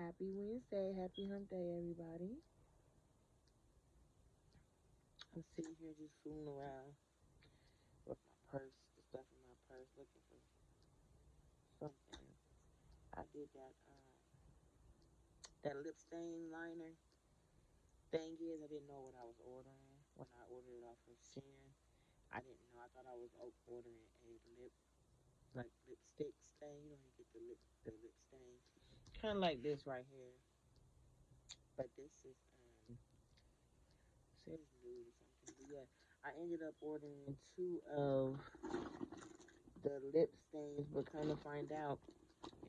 Happy Wednesday. Happy hump day, everybody. I'm sitting here just fooling around with my purse, the stuff in my purse, looking for something. I did that lip stain liner. Thing is, I didn't know what I was ordering when I ordered it off of Shein. I didn't know. I thought I was ordering a lipstick stain. You know, you get the lip stain, kind of like this right here. But this is says nude or something. But yeah, I ended up ordering two of the lip stains, but kind of find out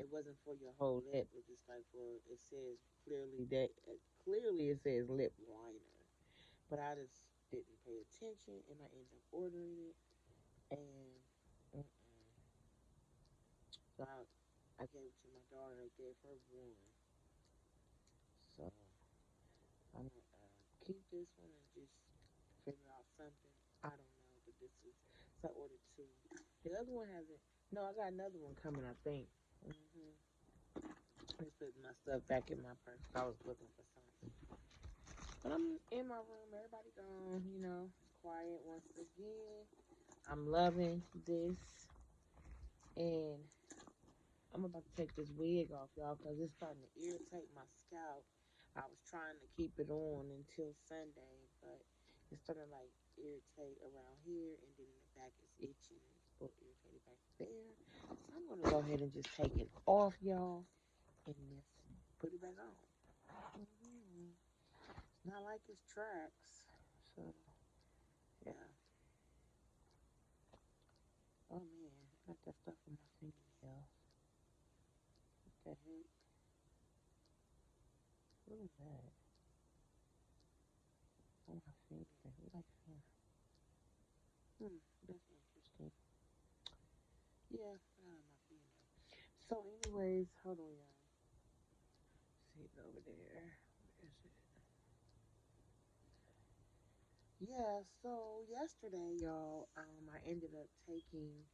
it wasn't for your whole lip. It's just like it says clearly it says lip liner, but I just didn't pay attention and I ended up ordering it, and so I gave it to my daughter. I gave her one, so I'm gonna keep this one and just figure out something. I don't know, but this is so I ordered two. The other one hasn't. No, I got another one coming. I think. Just putting my stuff back in my purse. I was looking for something, but I'm in my room. Everybody gone. You know, it's quiet once again. I'm loving this, and I'm about to take this wig off, y'all, because it's starting to irritate my scalp. I was trying to keep it on until Sunday, but it's starting to like irritate around here, and then in the back it's itching. It's a little irritated back there. So I'm gonna go ahead and just take it off, y'all, and just put it back on. It's not like it's tracks. So yeah. Oh man, I got that stuff on my fingernails. What the heck? What is that? On my finger. What I found? That's interesting. Yeah, on my fingernail. So anyways, hold on y'all. See it over there. Where is it? Yeah, so yesterday, y'all, I ended up taking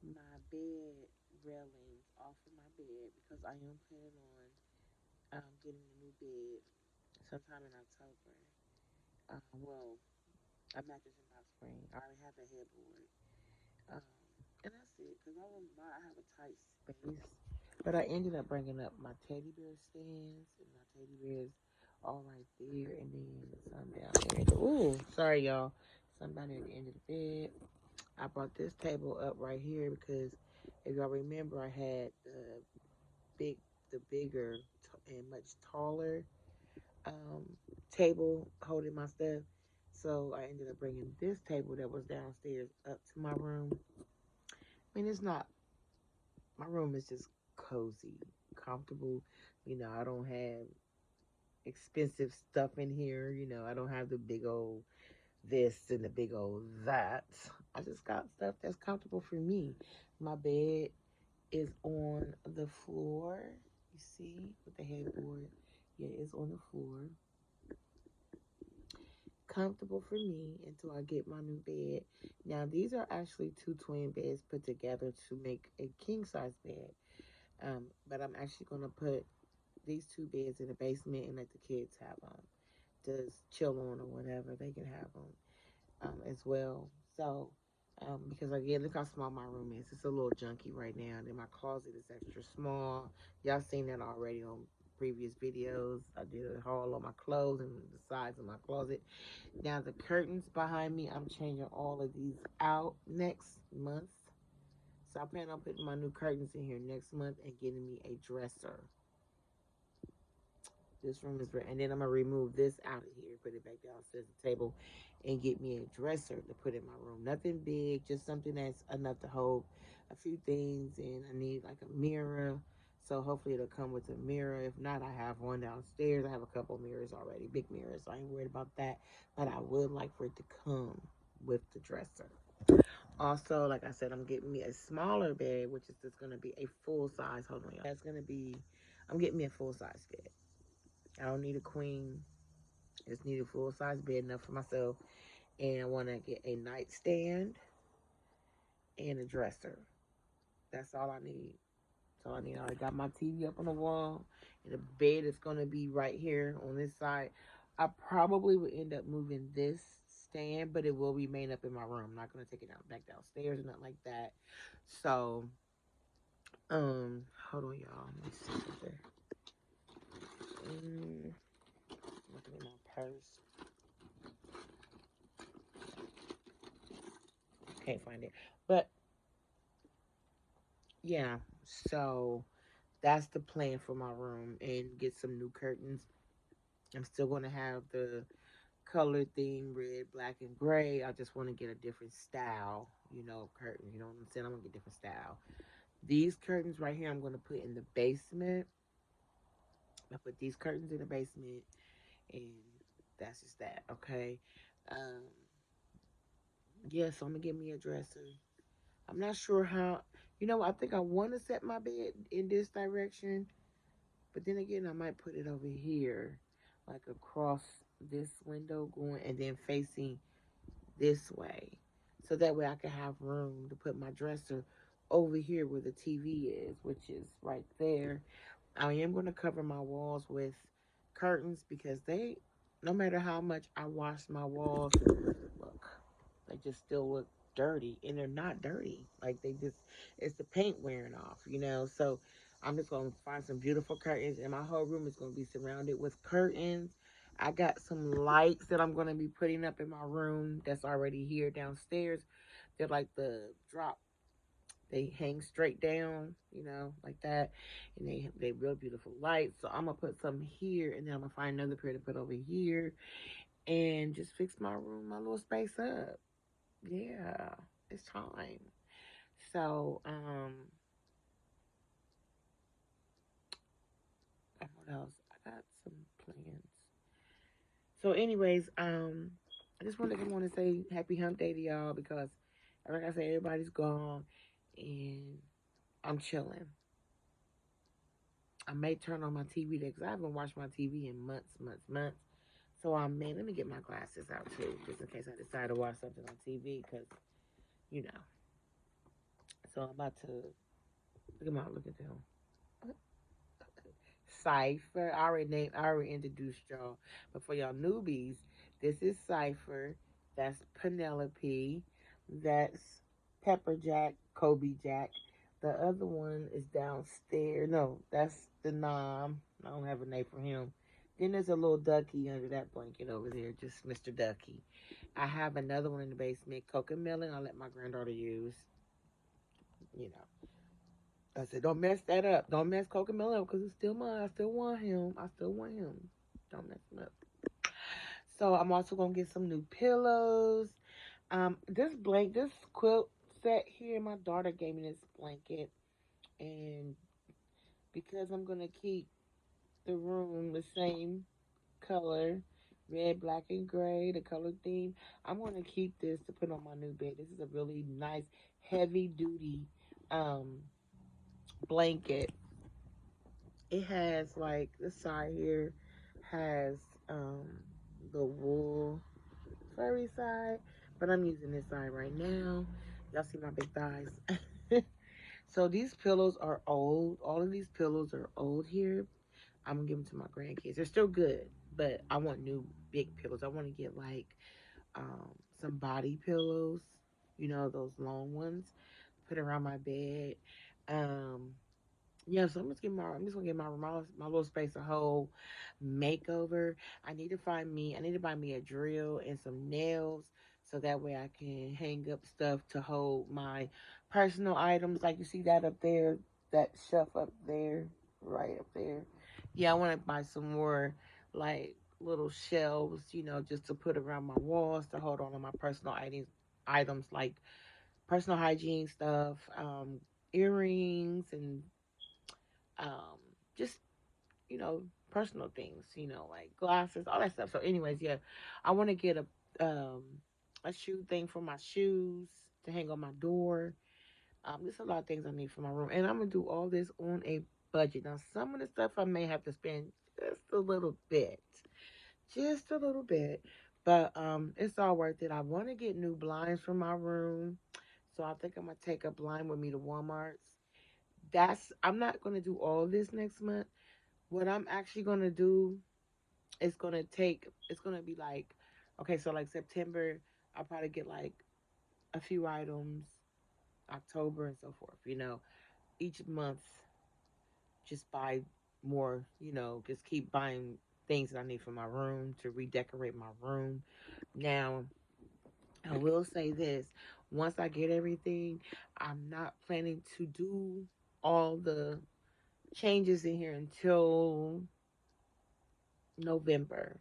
my bed railings off of my bed because I am planning on getting a new bed sometime in October. Well, a mattress in box spring. I already have the headboard. Um, and that's it, because I have a tight space. But I ended up bringing up my teddy bear stands, and my teddy bears all right there, and then some down there. Ooh, sorry, y'all. Some down there at the end of the bed. I brought this table up right here because if y'all remember, I had big, the bigger and much taller um, table holding my stuff. So I ended up bringing this table that was downstairs up to my room. I mean, it's not, my room is just cozy, comfortable. You know, I don't have expensive stuff in here. You know, I don't have the big old this and the big old that. I just got stuff that's comfortable for me. My bed is on the floor. You see, with the headboard. Yeah, it's on the floor. Comfortable for me until I get my new bed. Now, these are actually two twin beds put together to make a king size bed. But I'm actually going to put these two beds in the basement and let the kids have them. Just chill on or whatever. They can have them as well. So, because again, look how small my room is. It's a little junky right now. And then my closet is extra small. Y'all seen that already on previous videos. I did a haul on my clothes and the size of my closet. Now the curtains behind me, I'm changing all of these out next month. So I plan on putting my new curtains in here next month and getting me a dresser. This room is ready. And then I'm going to remove this out of here, put it back downstairs at the table, and get me a dresser to put in my room. Nothing big, just something that's enough to hold a few things. And I need like a mirror. So hopefully it'll come with a mirror. If not, I have one downstairs. I have a couple mirrors already, big mirrors. So I ain't worried about that. But I would like for it to come with the dresser. Also, like I said, I'm getting me a smaller bed, which is just going to be a full size. Hold on, y'all. That's going to be, I'm getting me a full size bed. I don't need a queen. I just need a full size bed enough for myself. And I want to get a nightstand and a dresser. That's all I need. That's all I need. I already got my TV up on the wall. And the bed is going to be right here on this side. I probably would end up moving this stand, but it will remain up in my room. I'm not going to take it down back downstairs or nothing like that. So, hold on, y'all. Let me see something. Looking in my purse. Can't find it. But yeah, so that's the plan for my room and get some new curtains. I'm still going to have the color theme, red, black, and gray. I just want to get a different style, of curtain. You know what I'm saying? I'm going to get a different style. These curtains right here, I'm going to put in the basement. I put these curtains in the basement, and that's just that, okay? Um, yeah, so I'm going to get me a dresser. I'm not sure how, I think I want to set my bed in this direction, but then again, I might put it over here, like across this window going and then facing this way. So that way I can have room to put my dresser over here where the TV is, which is right there. I am going to cover my walls with curtains because no matter how much I wash my walls, look, they just still look dirty, and they're not dirty. Like it's the paint wearing off. So I'm just going to find some beautiful curtains, and my whole room is going to be surrounded with curtains. I got some lights that I'm going to be putting up in my room that's already here downstairs. They're like the drop. They hang straight down, like that, and they real beautiful lights. So I'm gonna put some here, and then I'm gonna find another pair to put over here, and just fix my room, my little space up. Yeah, it's time. So, what else? I got some plans. So, anyways, I just want to say happy hump day to y'all because, like I said, everybody's gone, and I'm chilling. I may turn on my TV because I haven't watched my TV in months, months, months. So I may let me get my glasses out too, just in case I decide to watch something on TV, because you know. So I'm about to look at them. Cipher. I already introduced y'all. But for y'all newbies, this is Cipher. That's Penelope. That's Pepper Jack, Kobe Jack. The other one is downstairs. No, that's the Nom. I don't have a name for him. Then there's a little ducky under that blanket over there, just Mr. Ducky. I have another one in the basement, Coca Melon. I'll let my granddaughter use. You know, I said, don't mess that up. Don't mess Coca-Cola up because it's still mine. I still want him. I still want him. Don't mess him up. So I'm also gonna get some new pillows. This quilt set here, my daughter gave me this blanket, and because I'm gonna keep the room the same color, red, black, and gray, the color theme, I'm gonna keep this to put on my new bed. This is a really nice, heavy duty um blanket. It has like this side here has um the wool furry side, but I'm using this side right now. Y'all see my big thighs. So these pillows are old. All of these pillows are old here. I'm gonna give them to my grandkids. They're still good, but I want new big pillows. I want to get like some body pillows, those long ones, put around my bed. Um, yeah, so I'm just gonna give my little space a whole makeover. I need to buy me a drill and some nails so that way I can hang up stuff to hold my personal items. Like you see that up there, that shelf up there, right up there. Yeah, I want to buy some more like little shelves, just to put around my walls to hold on to my personal items like personal hygiene stuff, earrings and um, just personal things, like glasses, all that stuff. So, anyways, yeah, I want to get a shoe thing for my shoes to hang on my door. There's a lot of things I need for my room, and I'm gonna do all this on a budget. Now, some of the stuff I may have to spend just a little bit, but it's all worth it. I want to get new blinds for my room, so I think I'm gonna take a blind with me to Walmart's. I'm not gonna do all this next month, What I'm actually gonna do is gonna take. It's gonna be like, okay, so like September, I'll probably get like a few items. October and so forth. Each month, just buy more. Just keep buying things that I need for my room to redecorate my room. Now, I will say this: once I get everything, I'm not planning to do all the changes in here until November.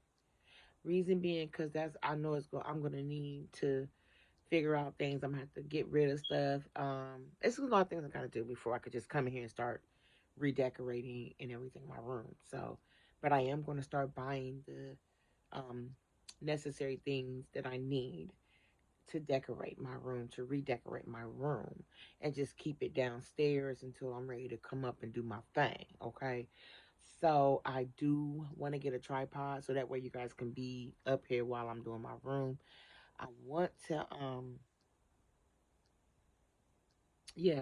Reason being, because that's I know I'm gonna need to figure out things. I'm gonna have to get rid of stuff. It's a lot of things I gotta do before I could just come in here and start redecorating and everything in my room. So, but I am gonna start buying the necessary things that I need to decorate my room, to redecorate my room, and just keep it downstairs until I'm ready to come up and do my thing. Okay. So I do want to get a tripod so that way you guys can be up here while I'm doing my room. I want to yeah,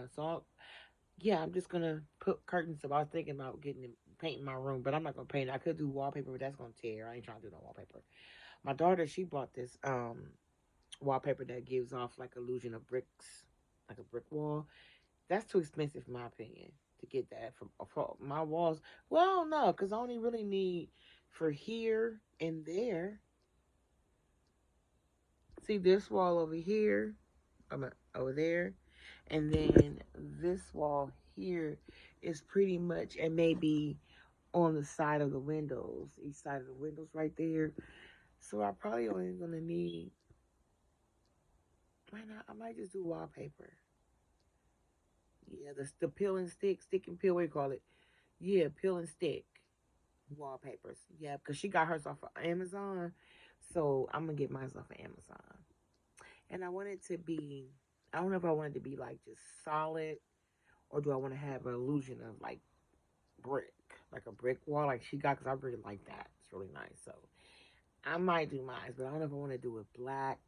yeah, I'm just gonna put curtains up. I was thinking about painting my room, but I'm not gonna paint it. I could do wallpaper, but that's gonna tear. I ain't trying to do no wallpaper. My daughter, she bought this wallpaper that gives off like illusion of bricks, like a brick wall. That's too expensive in my opinion to get that for my walls. Well, I don't know, cause I only really need for here and there. See this wall over here, over there, and then this wall here is pretty much, and maybe on the side of the windows, each side of the windows right there. So I probably only gonna need. Why not? I might just do wallpaper. Yeah, the peel and stick and peel. What do you call it? Yeah, peel and stick wallpapers. Yeah, because she got hers off of Amazon, so I'm gonna get mine off of Amazon. And I want it to be. I don't know if I want it to be like just solid, or do I want to have an illusion of like brick, like a brick wall, like she got? Because I really like that. It's really nice. So I might do mine, but I don't know if I want to do it black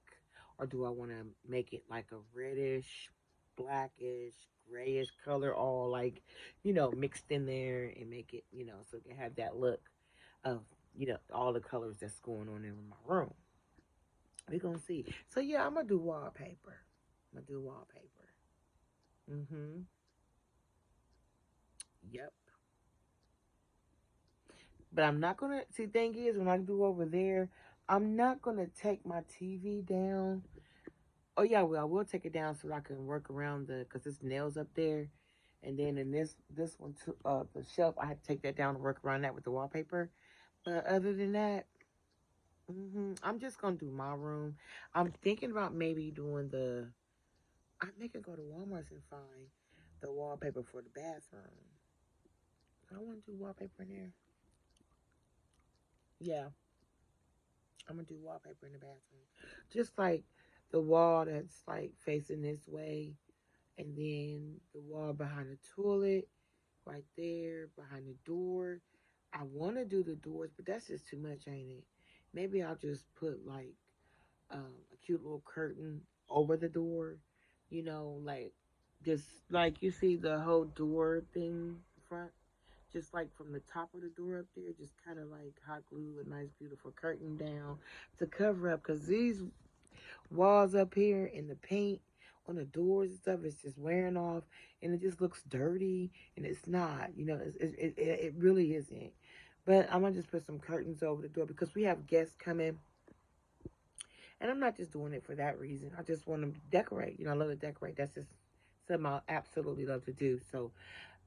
or do I want to make it like a reddish, blackish, grayish color, all like, mixed in there and make it, so it can have that look of, all the colors that's going on in my room. We're going to see. So, yeah, I'm going to do wallpaper. I'm going to do wallpaper. Mm-hmm. Yep. But I'm not going to, see, thing is, when I do over there, I'm not going to take my TV down. Oh yeah, well I will take it down so I can work around because there's nails up there, and then in this one too, the shelf I had to take that down and work around that with the wallpaper. But other than that, I'm just gonna do my room. I'm thinking about maybe doing the. I think I go to Walmart and find the wallpaper for the bathroom. I want to do wallpaper in there. Yeah, I'm gonna do wallpaper in the bathroom, just like the wall that's like facing this way, and then the wall behind the toilet right there behind the door. I want to do the doors, but that's just too much, ain't it? Maybe I'll just put like a cute little curtain over the door, like just like you see the whole door thing front, just like from the top of the door up there, just kind of like hot glue a nice beautiful curtain down to cover up because these walls up here and the paint on the doors and stuff is just wearing off and it just looks dirty and it's not, it really isn't. But I'm gonna just put some curtains over the door because we have guests coming, and I'm not just doing it for that reason. I just want to decorate. I love to decorate. That's just something I absolutely love to do. So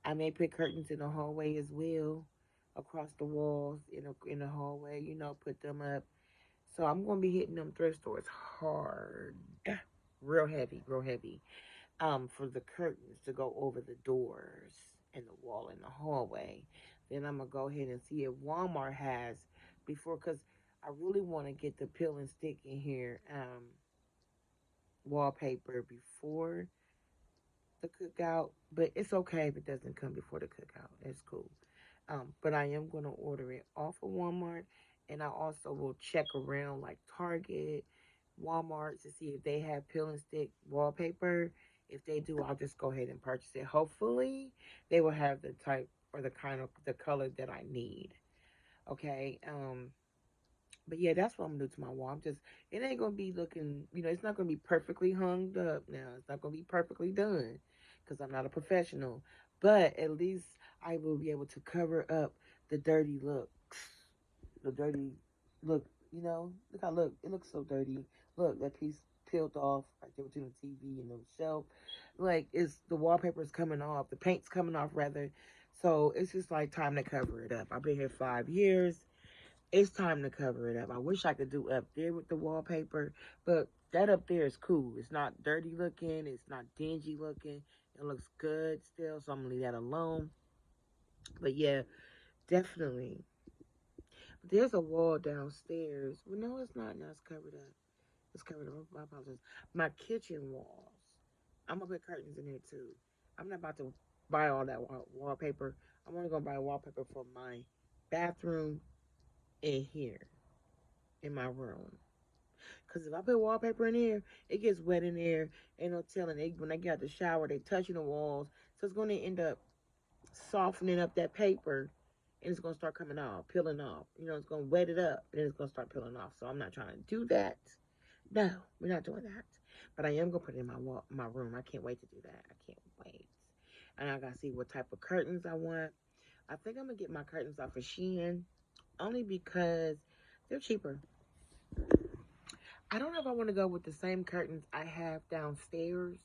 I may put curtains in the hallway as well, across the walls in the hallway. Put them up. So I'm gonna be hitting them thrift stores hard, real heavy, real heavy. For the curtains to go over the doors and the wall in the hallway. Then I'm gonna go ahead and see if Walmart has before, cause I really want to get the peel and stick in here wallpaper before the cookout. But it's okay if it doesn't come before the cookout. It's cool. But I am going to order it off of Walmart. And I also will check around like Target, Walmart to see if they have peel and stick wallpaper. If they do, I'll just go ahead and purchase it. Hopefully, they will have the type or the color that I need. Okay. But yeah, that's what I'm gonna do to my wall. It ain't gonna be looking, it's not gonna be perfectly hung up now. It's not gonna be perfectly done because I'm not a professional. But at least I will be able to cover up the dirty looks, the dirty look. Look how look. It looks so dirty. Look, that piece peeled off right there between the TV and the shelf. Like it's the wallpaper is coming off, the paint's coming off rather. So it's just like time to cover it up. I've been here 5 years. It's time to cover it up. I wish I could do up there with the wallpaper, but that up there is cool. It's not dirty looking. It's not dingy looking. It looks good still, so I'm gonna leave that alone. But yeah, definitely. There's a wall downstairs. Well, no, it's not. Now it's covered up. It's covered up. My apologies. My kitchen walls. I'm gonna put curtains in there too. I'm not about to buy all that wallpaper. I'm only gonna buy wallpaper for my bathroom and here in my room. Because if I put wallpaper in here, it gets wet in there. Ain't no telling. When they get out the shower, they touching the walls. So it's going to end up softening up that paper. And it's going to start coming off, peeling off. It's going to wet it up. And it's going to start peeling off. So I'm not trying to do that. No, we're not doing that. But I am going to put it in my room. I can't wait to do that. I can't wait. And I got to see what type of curtains I want. I think I'm going to get my curtains off of Shein. Only because they're cheaper. I don't know if I want to go with the same curtains I have downstairs.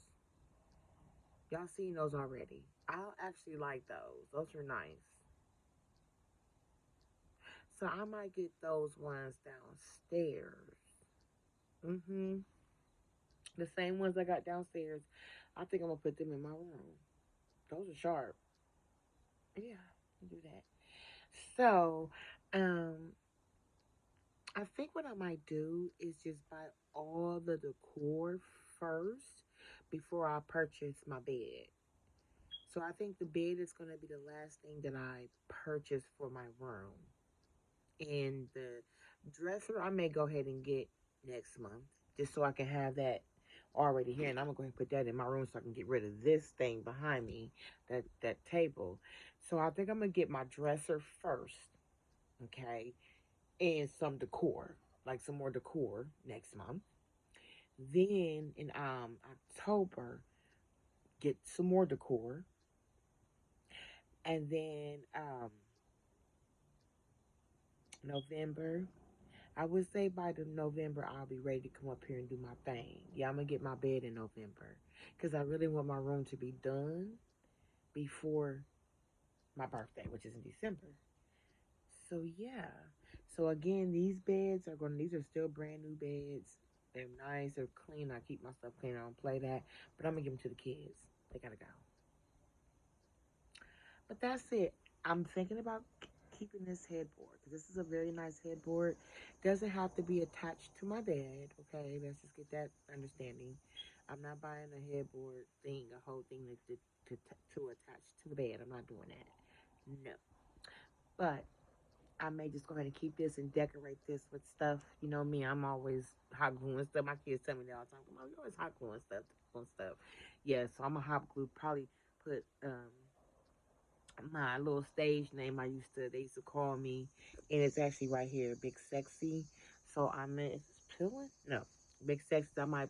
Y'all seen those already. I actually like those. Those are nice. So I might get those ones downstairs. Mm-hmm. The same ones I got downstairs. I think I'm gonna put them in my room. Those are sharp. Yeah, do that. So, um, I think what I might do is just buy all the decor first before I purchase my bed. So I think the bed is going to be the last thing that I purchase for my room. And the dresser I may go ahead and get next month just so I can have that already here. And I'm going to go ahead and put that in my room so I can get rid of this thing behind me, that table. So I think I'm going to get my dresser first, okay, and some decor, like some more decor next month. Then in October, get some more decor. And then November. I would say by the November I'll be ready to come up here and do my thing. Yeah, I'm gonna get my bed in November because I really want my room to be done before my birthday, which is in December. So yeah. So again, these are still brand new beds. They're nice, they're clean. I keep my stuff clean. I don't play that, but I'm gonna give them to the kids. They gotta go. But that's it. I'm thinking about keeping this headboard because this is a very nice headboard. Doesn't have to be attached to my bed. Okay, let's just get that understanding. I'm not buying a headboard thing, a whole thing to attach to the bed. I'm not doing that. No. But I may just go ahead and keep this and decorate this with stuff. You know me, I'm always hot gluing stuff. My kids tell me that all the time. Mom, you always hot gluing stuff, on stuff. Yeah, so I'm a hot glue. Probably put my little stage name they used to call me, and it's actually right here, Big Sexy. So is this peeling? No, Big Sexy. I might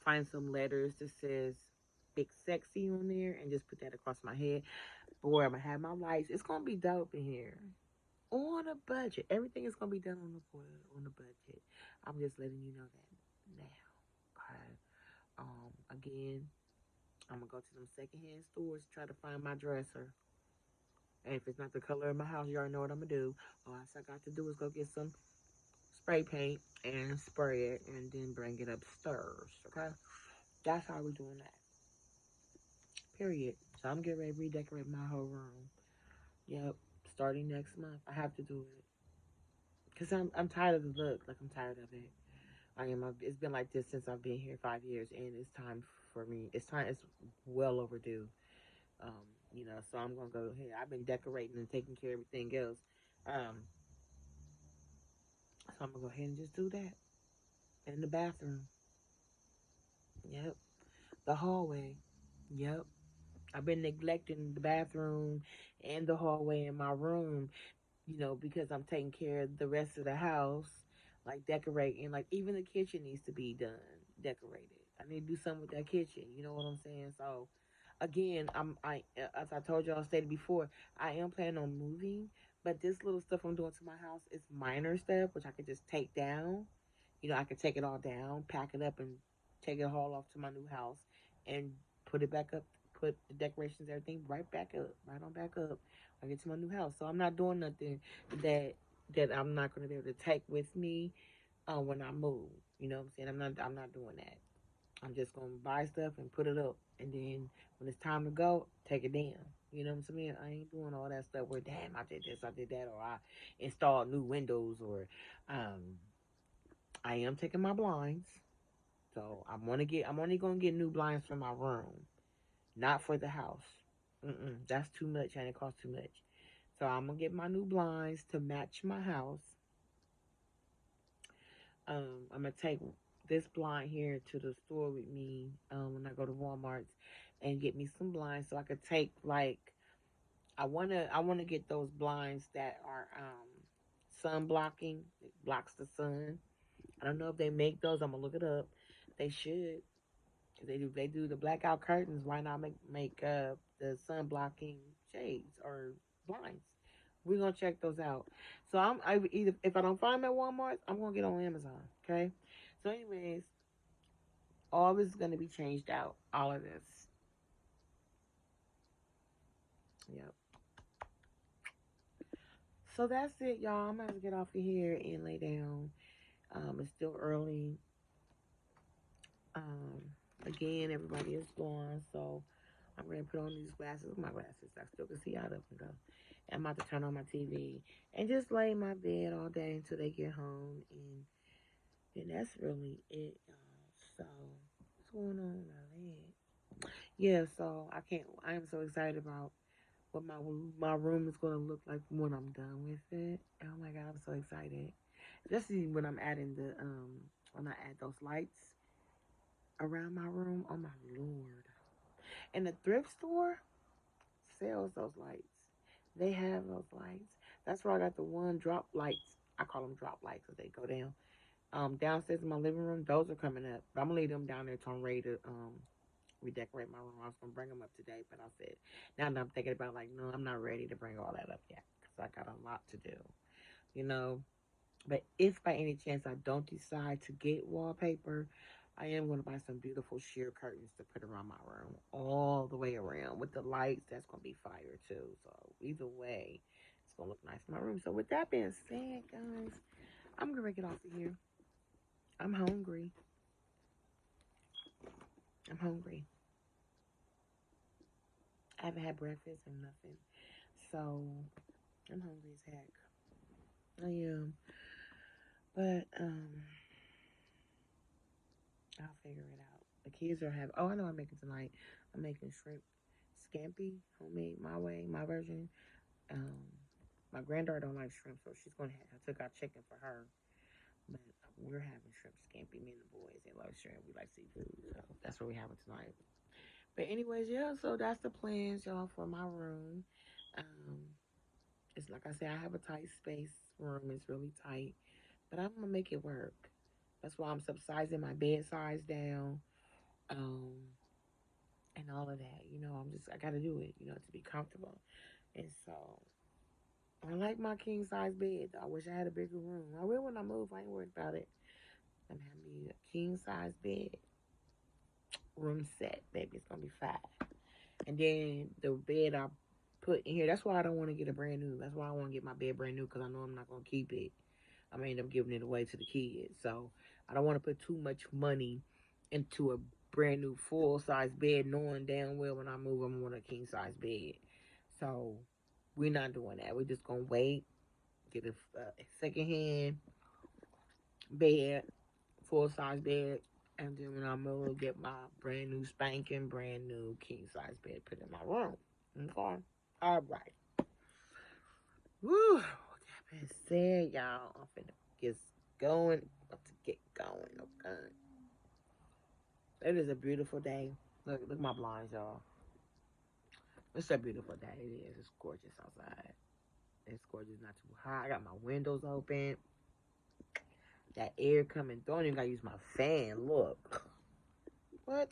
find some letters that says Big Sexy on there and just put that across my head. Boy, I'm gonna have my lights. It's gonna be dope in here. On a budget. Everything is gonna be done on the budget. I'm just letting you know that now. Okay. Again, I'm gonna go to them secondhand stores to try to find my dresser. And if it's not the color of my house, you already know what I'm gonna do. All I got to do is go get some spray paint and spray it and then bring it upstairs. Okay? That's how we're doing that. Period. So I'm getting ready to redecorate my whole room. Yep. Starting next month. I have to do it. Cause I'm tired of the look. Like I'm tired of it. It's been like this since I've been here 5 years, and it's time for me. It's time. It's well overdue. Um, so I'm gonna go ahead. I've been decorating and taking care of everything else. Um, So I'm gonna go ahead and just do that in the bathroom. Yep. The hallway. Yep. I've been neglecting the bathroom and the hallway in my room, because I'm taking care of the rest of the house, like decorating. Like even the kitchen needs to be done, decorated. I need to do something with that kitchen. You know what I'm saying? So, again, as I told y'all, stated before, I am planning on moving, but this little stuff I'm doing to my house is minor stuff, which I could just take down. I could take it all down, pack it up, and take it all off to my new house, and put it back up. Put the decorations, everything right back up, right on back up. I get to my new house, so I'm not doing nothing that I'm not going to be able to take with me when I move. You know what I'm saying? I'm not doing that. I'm just gonna buy stuff and put it up, and then when it's time to go, take it down. You know what I'm saying? I ain't doing all that stuff where damn I did this, I did that, or I installed new windows, or I am taking my blinds. So I'm only gonna get new blinds for my room, not for the house. That's too much and it costs too much. So I'm gonna get my new blinds to match my house. I'm gonna take this blind here to the store with me when I go to Walmart's and get me some blinds so I could take like I wanna get those blinds that are sun blocking. It blocks the sun. I don't know if they make those. I'm gonna look it up. They should. Cause they do the blackout curtains. Why not make the sun blocking shades or blinds? We're gonna check those out. So I either if I don't find them at Walmart, I'm gonna get on Amazon. Okay. So anyways, all this is gonna be changed out. All of this. Yep. So that's it, y'all. I'm gonna get off of here and lay down. It's still early. Um, again, everybody is gone, so I'm gonna put on these glasses. My glasses, I still can see out of them though. And I'm about to turn on my TV and just lay in my bed all day until they get home, and then that's really it, y'all. So what's going on with my leg? Yeah, so I am so excited about what my room is gonna look like when I'm done with it. Oh my god, I'm so excited. Especially when I'm adding the when I add those lights around my room. Oh my lord. And the thrift store sells those lights. They have those lights. That's where I got the one drop lights. I call them drop lights because they go down. Downstairs in my living room, those are coming up. But I'm gonna leave them down there till I'm ready to redecorate my room. I was gonna bring them up today, but I said now that I'm thinking about like, no, I'm not ready to bring all that up yet because I got a lot to do. You know, but if by any chance I don't decide to get wallpaper, I am going to buy some beautiful sheer curtains to put around my room, all the way around with the lights. That's going to be fire too. So either way, it's going to look nice in my room. So with that being said, guys, I'm going to get off of here. I'm hungry. I'm hungry. I haven't had breakfast and nothing. So I'm hungry as heck. I am. But I'll figure it out. The kids are having. Oh, I know I'm making tonight. I'm making shrimp scampi, homemade, my way, my version. Um, my granddaughter don't like shrimp, so she's gonna have. I took out chicken for her, but we're having shrimp scampi. Me and the boys, they love shrimp. We like seafood, so that's what we're having tonight. But anyways, yeah. So that's the plans, y'all, for my room. Um, it's like I said, I have a tight space. Room is really tight, but I'm gonna make it work. That's why I'm subsizing my bed size down. Um, and all of that. I got to do it, to be comfortable. And so I like my king size bed. I wish I had a bigger room. I will when I move. I ain't worried about it. I'm having me a king size bed, room set, baby. It's gonna be fine. And then the bed I put in here. That's why I don't want to get a brand new. That's why I want to get my bed brand new because I know I'm not gonna keep it. I may end up giving it away to the kids. So I don't want to put too much money into a brand new full size bed, knowing damn well when I move, I'm going to a king size bed. So we're not doing that. We're just gonna wait, get a second hand bed, full size bed, and then when I move, get my brand new spanking, brand new king size bed put in my room. Okay. All right. Woo. With that being said, y'all, I'm finna get going. About to get going. Okay. It is a beautiful day. Look my blinds, y'all. It's a beautiful day. It is. It's gorgeous outside. It's gorgeous, not too hot. I got my windows open. That air coming through. I don't even gotta use my fan. Look. What?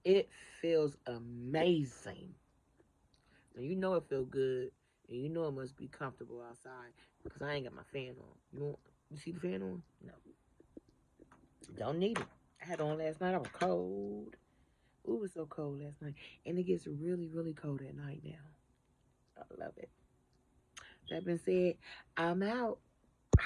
It feels amazing. And you know it feel good. And you know it must be comfortable outside. Because I ain't got my fan on. You see the fan on? No. Don't need it. I had it on last night. I was cold. Ooh, it was so cold last night. And it gets really, really cold at night now. I love it. That being said, I'm out.